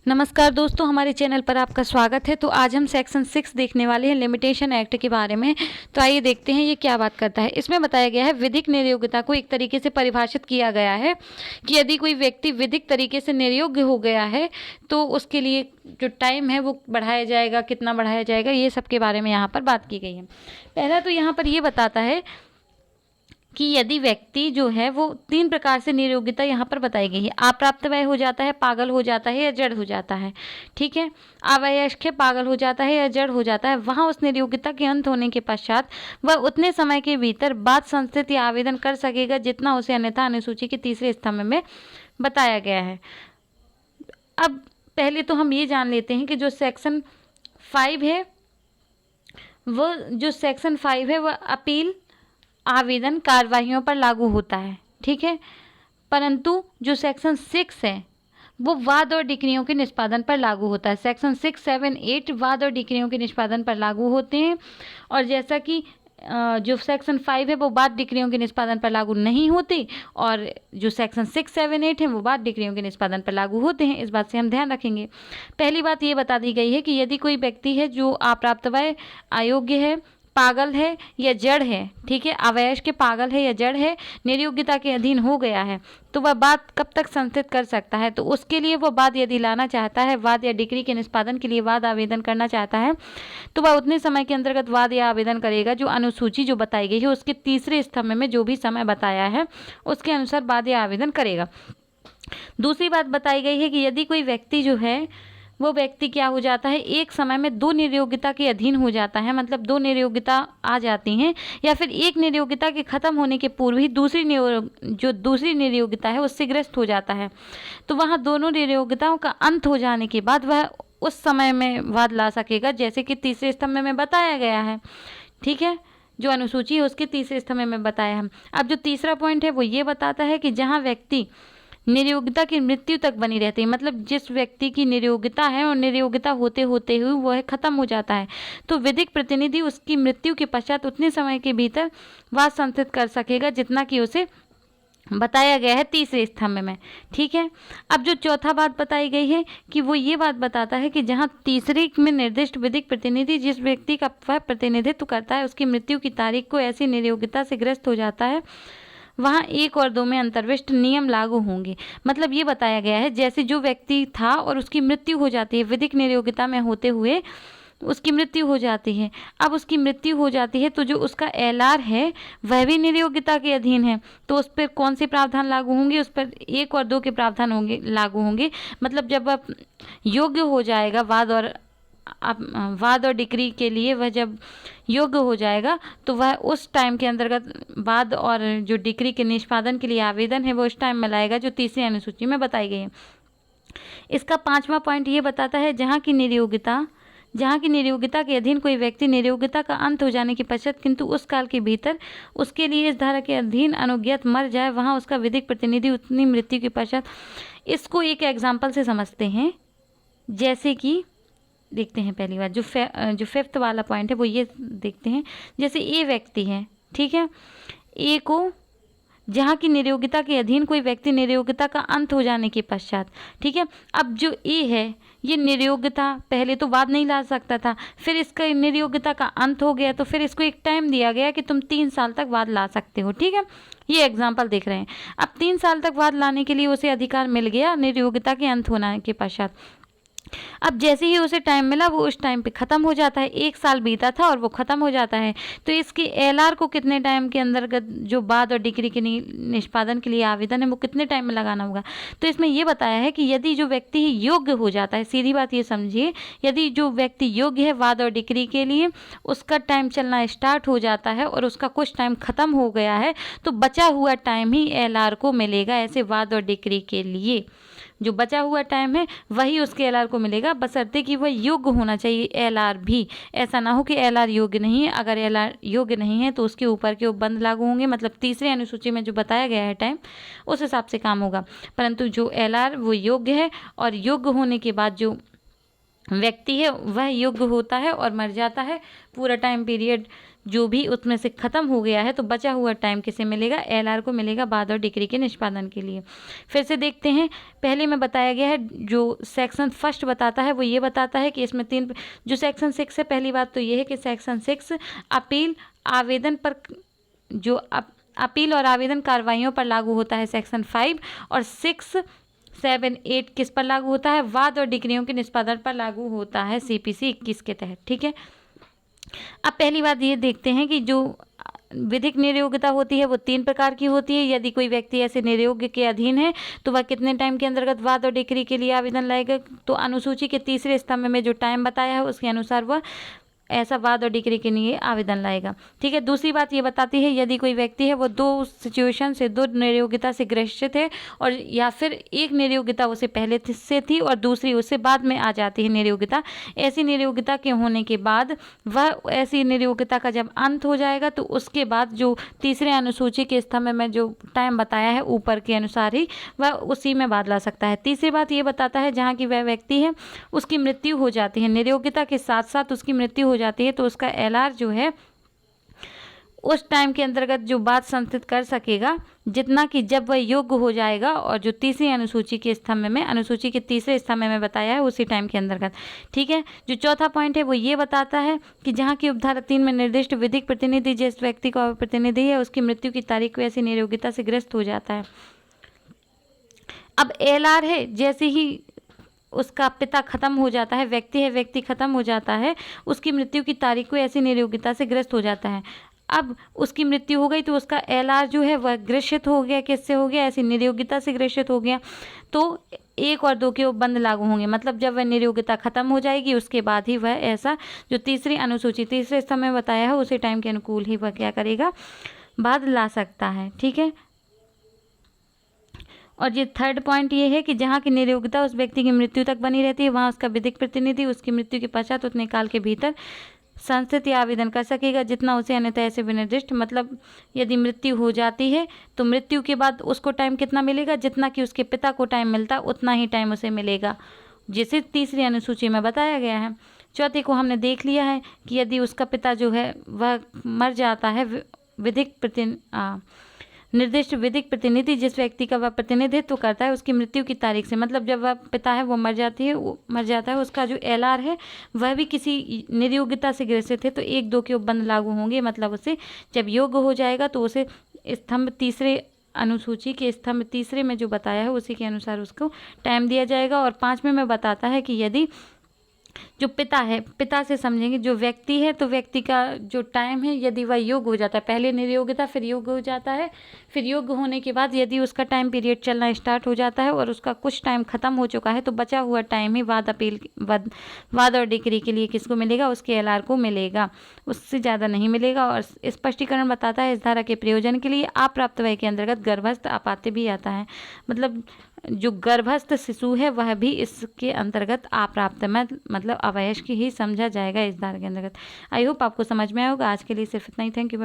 नमस्कार दोस्तों, हमारे चैनल पर आपका स्वागत है। तो आज हम सेक्शन 6 देखने वाले हैं, लिमिटेशन एक्ट के बारे में। तो आइए देखते हैं ये क्या बात करता है। इसमें बताया गया है विधिक निर्योग्यता को एक तरीके से परिभाषित किया गया है कि यदि कोई व्यक्ति विधिक तरीके से निर्योग्य हो गया है तो उसके लिए जो टाइम है वो बढ़ाया जाएगा, कितना बढ़ाया जाएगा, ये सब के बारे में यहाँ पर बात की गई है। पहला तो यहाँ पर ये बताता है कि यदि व्यक्ति जो है वो 3 प्रकार से निर्योग्यता यहाँ पर बताई गई है। अप्राप्तवय हो जाता है, पागल हो जाता है या जड़ हो जाता है। ठीक है, अवयस्क है, पागल हो जाता है या जड़ हो जाता है। वहाँ उस निर्योग्यता के अंत होने के पश्चात वह उतने समय के भीतर बात संस्थित या आवेदन कर सकेगा जितना उसे अन्यथा अनुसूची के तीसरे स्तंभ में बताया गया है। अब पहले तो हम ये जान लेते हैं कि जो सेक्शन 5 है वह अपील आवेदन कार्यवाहियों पर लागू होता है। ठीक है, परंतु जो सेक्शन 6 है वो वाद और डिक्रियों के निष्पादन पर लागू होता है। सेक्शन 6, 7, 8 वाद और डिक्रियों के निष्पादन पर लागू होते हैं, और जैसा कि जो सेक्शन 5 है वो वाद डिक्रियों के निष्पादन पर लागू नहीं होते, और जो सेक्शन 6, 7, 8 है वो वाद डिक्रियों के निष्पादन पर लागू होते हैं। इस बात से हम ध्यान रखेंगे। पहली बात ये बता दी गई है कि यदि कोई व्यक्ति है जो अप्राप्तवय, अयोग्य है, पागल है या जड़ है, ठीक है, अवयस्क के, पागल है या जड़ है, निर्योग्यता के अधीन हो गया है, तो वह बात कब तक संस्थित कर सकता है। तो उसके लिए वो बात यदि लाना चाहता है, वाद या डिक्री के निष्पादन के लिए वाद आवेदन करना चाहता है, तो वह उतने समय के अंतर्गत वाद या आवेदन करेगा जो अनुसूची जो बताई गई है उसके तीसरे स्तंभ में जो भी समय बताया है उसके अनुसार वाद या आवेदन करेगा। दूसरी बात बताई गई है कि यदि कोई व्यक्ति जो है वो व्यक्ति क्या हो जाता है, एक समय में 2 निर्योग्यता के अधीन हो जाता है, मतलब 2 निर्योग्यता आ जाती हैं, या फिर एक निर्योग्यता के खत्म होने के पूर्व ही दूसरी निर्योग्यता है उससे ग्रस्त हो जाता है, तो वहाँ दोनों निर्योग्यताओं का अंत हो जाने के बाद वह उस समय में वाद ला सकेगा, जैसे कि तीसरे स्तंभ में बताया गया है। ठीक है, जो अनुसूची है उसके तीसरे स्तंभ में बताया है। अब जो तीसरा पॉइंट है वो ये बताता है कि जहाँ व्यक्ति निर्योग्यता की मृत्यु तक बनी रहती है, मतलब जिस व्यक्ति की निर्योग्यता है और निर्योग्यता होते होते हुए वह खत्म हो जाता है, तो विधिक प्रतिनिधि उसकी मृत्यु के पश्चात उतने समय के भीतर वाद संस्थित कर सकेगा जितना कि उसे बताया गया है तीसरे स्तंभ में। ठीक है, अब जो चौथा बात बताई गई है कि वो ये बात बताता है कि जहाँ तीसरे में निर्दिष्ट विधिक प्रतिनिधि जिस व्यक्ति का वह प्रतिनिधित्व करता है उसकी मृत्यु की तारीख को ऐसी निर्योग्यता से ग्रस्त हो जाता है, वहाँ 1 और 2 में अंतर्विष्ट नियम लागू होंगे। मतलब ये बताया गया है जैसे जो व्यक्ति था और उसकी मृत्यु हो जाती है, विधिक निर्योग्यता में होते हुए उसकी मृत्यु हो जाती है। अब उसकी मृत्यु हो जाती है तो जो उसका एलआर है वह भी निर्योग्यता के अधीन है, तो उस पर कौन से प्रावधान लागू होंगे, उस पर 1 और 2 के प्रावधान लागू होंगे। मतलब जब वह योग्य हो जाएगा वाद और डिक्री के लिए, वह जब योग्य हो जाएगा तो वह उस टाइम के अंतर्गत वाद और जो डिक्री के निष्पादन के लिए आवेदन है वो उस टाइम में लाएगा जो तीसरी अनुसूची में बताई गई है। इसका 5वां पॉइंट ये बताता है जहाँ की निर्योग्यता के अधीन कोई व्यक्ति निर्योग्यता का अंत हो जाने के पश्चात किंतु उस काल के भीतर उसके लिए इस धारा के अधीन अनुज्ञात मर जाए, वहाँ उसका विधिक प्रतिनिधि उतनी मृत्यु के पश्चात, इसको एक एग्जाम्पल से समझते हैं। जैसे कि देखते हैं पहली बार जो 5th वाला पॉइंट है वो ये देखते हैं। जैसे ए व्यक्ति है, ठीक है, ए को जहाँ की निर्योग्यता के अधीन कोई व्यक्ति निर्योग्यता का अंत हो जाने के पश्चात, ठीक है, अब जो ए है ये निर्योग्यता पहले तो वाद नहीं ला सकता था, फिर इसका निर्योग्यता का अंत हो गया तो फिर इसको एक टाइम दिया गया कि तुम 3 साल तक वाद ला सकते हो। ठीक है, ये एग्जाम्पल देख रहे हैं। अब 3 साल तक वाद लाने के लिए उसे अधिकार मिल गया निर्योग्यता के अंत होने के पश्चात। अब जैसे ही उसे टाइम मिला वो उस टाइम पे ख़त्म हो जाता है, 1 साल बीता था और वो ख़त्म हो जाता है, तो इसके एलआर को कितने टाइम के अंतर्गत जो वाद और डिक्री के निष्पादन के लिए आवेदन है वो कितने टाइम में लगाना होगा। तो इसमें ये बताया है कि यदि जो व्यक्ति योग्य हो जाता है, सीधी बात ये समझिए, यदि जो व्यक्ति योग्य है वाद और डिक्री के लिए उसका टाइम चलना स्टार्ट हो जाता है और उसका कुछ टाइम ख़त्म हो गया है तो बचा हुआ टाइम ही एलआर को मिलेगा। ऐसे वाद और डिक्री के लिए जो बचा हुआ टाइम है वही उसके एलआर को मिलेगा, बशर्ते कि वह योग्य होना चाहिए एलआर भी। ऐसा ना हो कि एलआर योग्य नहीं है, अगर एलआर योग्य नहीं है तो उसके ऊपर के उपबंध लागू होंगे, मतलब तीसरे अनुसूची में जो बताया गया है टाइम उस हिसाब से काम होगा। परंतु जो एलआर वो योग्य है और योग्य होने के बाद जो व्यक्ति है वह योग्य होता है और मर जाता है, पूरा टाइम पीरियड जो भी उसमें से ख़त्म हो गया है तो बचा हुआ टाइम किसे मिलेगा, एलआर को मिलेगा बाद और डिक्री के निष्पादन के लिए। फिर से देखते हैं, पहले में बताया गया है जो सेक्शन फर्स्ट बताता है वो ये बताता है कि इसमें तीन, जो सेक्शन 6 है, पहली बात तो ये है कि सेक्शन 6 अपील आवेदन पर जो अपील और आवेदन कार्रवाइयों पर लागू होता है सेक्शन 5, और 6, 7, 8 किस पर लागू होता है, वाद और डिक्रियों के निष्पादन पर लागू होता है CPC 21 के तहत। ठीक है, अब पहली बात ये देखते हैं कि जो विधिक निरयोग्यता होती है वो 3 प्रकार की होती है। यदि कोई व्यक्ति ऐसे निरयोग्य के अधीन है तो वह कितने टाइम के अंतर्गत वाद और डिक्री के लिए आवेदन लाएगा, तो अनुसूची के तीसरे स्तंभ में जो टाइम बताया है उसके अनुसार वह ऐसा वाद और डिक्री के लिए आवेदन लाएगा। ठीक है, दूसरी बात ये बताती है यदि कोई व्यक्ति है वो 2 सिचुएशन से, 2 निरयोग्यता से ग्रसित है, और या फिर एक निरयोग्यता उसे पहले से थी और दूसरी उससे बाद में आ जाती है निरयोग्यता, ऐसी निरयोग्यता के होने के बाद वह ऐसी निरयोग्यता का जब अंत हो जाएगा तो उसके बाद जो तीसरे अनुसूची के स्तंभ में जो टाइम बताया है ऊपर के अनुसार ही वह उसी में बाद ला सकता है। तीसरी बात ये बताता है जहाँ की वह व्यक्ति है उसकी मृत्यु हो जाती है, निरयोग्यता के साथ साथ उसकी मृत्यु हो जाती है, तो उसका एलआर जो है उस टाइम के अंतर्गत जो बात संचित कर सकेगा जितना कि जब वह योग्य हो जाएगा, और जो तीसरी अनुसूची के स्तंभ में, अनुसूची के तीसरे स्तंभ में बताया है उसी टाइम के अंतर्गत। ठीक है, जो चौथा पॉइंट है वो ये बताता है कि जहाँ की उपधारा 3 में निर्दिष्ट विधिक प्रतिनिधि जिस व्यक्ति का प्रतिनिधि है उसकी मृत्यु की तारीख को ऐसी निरयोग्यता से ग्रस्त हो जाता है। अब एलआर है, जैसे ही उसका पिता खत्म हो जाता है, व्यक्ति खत्म हो जाता है, उसकी मृत्यु की तारीख को ऐसी निरयोग्यता से ग्रस्त हो जाता है। अब उसकी मृत्यु हो गई तो उसका एलआर जो है वह ग्रसित हो गया, किससे हो गया, ऐसी निरयोग्यता से ग्रसित हो गया, तो 1 और 2 के उपबंध लागू होंगे। मतलब जब वह निरयोग्यता खत्म हो जाएगी उसके बाद ही वह ऐसा जो तीसरी अनुसूची तीसरे स्तंभ में बताया है उसी टाइम के अनुकूल ही वह क्या करेगा, बाद ला सकता है। ठीक है, और ये थर्ड पॉइंट ये है कि जहाँ की निरयोग्यता उस व्यक्ति की मृत्यु तक बनी रहती है वहाँ उसका विधिक प्रतिनिधि उसकी मृत्यु के पश्चात उतने काल के भीतर संस्थित या आवेदन कर सकेगा जितना उसे अन्यथा ऐसे विनिर्दिष्ट। मतलब यदि मृत्यु हो जाती है तो मृत्यु के बाद उसको टाइम कितना मिलेगा, जितना कि उसके पिता को टाइम मिलता उतना ही टाइम उसे मिलेगा, जिसे तीसरी अनुसूची में बताया गया है। चौथे को हमने देख लिया है कि यदि उसका पिता जो है वह मर जाता है, निर्दिष्ट विधिक प्रतिनिधि जिस व्यक्ति का वह प्रतिनिधित्व करता है उसकी मृत्यु की तारीख से, मतलब जब वह पिता है वो मर जाता है उसका जो एलआर है वह भी किसी निरयोग्यता से ग्रसित है तो 1, 2 के उपबंध लागू होंगे। मतलब उसे जब योग्य हो जाएगा तो उसे स्तंभ तीसरे अनुसूची के स्तंभ तीसरे में जो बताया है उसी के अनुसार उसको टाइम दिया जाएगा। और 5वें में बताता है कि यदि जो पिता है, पिता से समझेंगे जो व्यक्ति है, तो व्यक्ति का जो टाइम है यदि वह योग्य हो जाता है, पहले निरयोग्यता फिर योग्य हो जाता है, फिर योग्य होने के बाद यदि उसका टाइम पीरियड चलना स्टार्ट हो जाता है और उसका कुछ टाइम खत्म हो चुका है तो बचा हुआ टाइम ही वाद और डिक्री के लिए किसको मिलेगा, उसके एलआर को मिलेगा, उससे ज़्यादा नहीं मिलेगा। और स्पष्टीकरण बताता है इस धारा के प्रयोजन के लिए अप्राप्त वय के अंतर्गत गर्भस्थ अपात्य भी आता है। मतलब जो गर्भस्थ शिशु है वह भी इसके अंतर्गत अप्राप्त मतलब अवयस्क ही समझा जाएगा इस धारा के अंतर्गत। आई होप आपको समझ में आएगा। आज के लिए सिर्फ इतना ही। Thank you.